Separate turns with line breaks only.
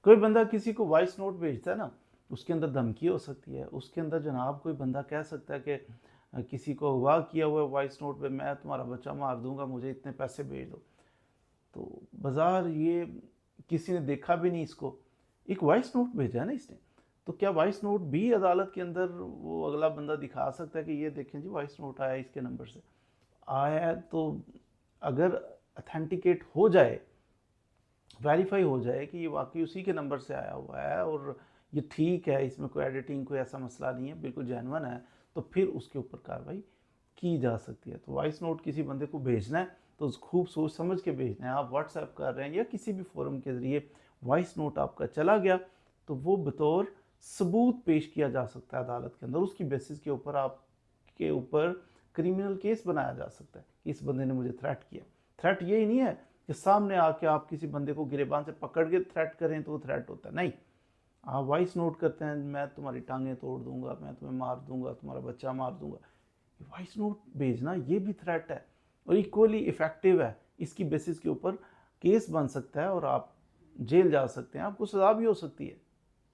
कोई बंदा किसी को वॉइस नोट भेजता है ना, उसके अंदर धमकी हो सकती है, उसके अंदर जनाब कोई बंदा कह सकता है कि किसी को अगवा किया हुआ है वॉइस नोट पे, मैं तुम्हारा बच्चा मार दूंगा, मुझे इतने पैसे भेज दो। तो बाजार ये किसी ने देखा भी नहीं इसको, एक वॉइस नोट भेजा है ना इसने, तो क्या वॉइस नोट भी अदालत के अंदर वो अगला बंदा दिखा सकता है कि ये देखें जी वॉइस नोट आया इसके नंबर से आया है। तो अगर अथेंटिकेट हो जाए, वेरीफाई हो जाए कि ये वाकई उसी के नंबर से आया हुआ है और ये ठीक है, इसमें कोई एडिटिंग कोई ऐसा मसला नहीं है, बिल्कुल जेन्युइन है, तो फिर उसके ऊपर कार्रवाई की जा सकती है। तो वॉइस नोट किसी बंदे को भेजना है तो खूब सोच समझ के भेजना है। आप व्हाट्सएप कर रहे हैं या किसी भी फोरम के ज़रिए वॉइस नोट आपका चला गया, तो वो बतौर सबूत पेश किया जा सकता है अदालत के अंदर, उसकी बेसिस के ऊपर आपके ऊपर क्रिमिनल केस बनाया जा सकता है कि इस बंदे ने मुझे थ्रेट किया। थ्रेट यही नहीं है कि सामने आके आप किसी बंदे को गिरेबान से पकड़ के थ्रेट करें तो वो थ्रेट होता है, नहीं। आप वॉइस नोट करते हैं, मैं तुम्हारी टांगें तोड़ दूंगा, मैं तुम्हें मार दूंगा, तुम्हारा बच्चा मार दूंगा, वॉइस नोट भेजना ये भी थ्रेट है और इक्वली इफेक्टिव है। इसकी बेसिस के ऊपर केस बन सकता है और आप जेल जा सकते हैं, आपको सजा भी हो सकती है।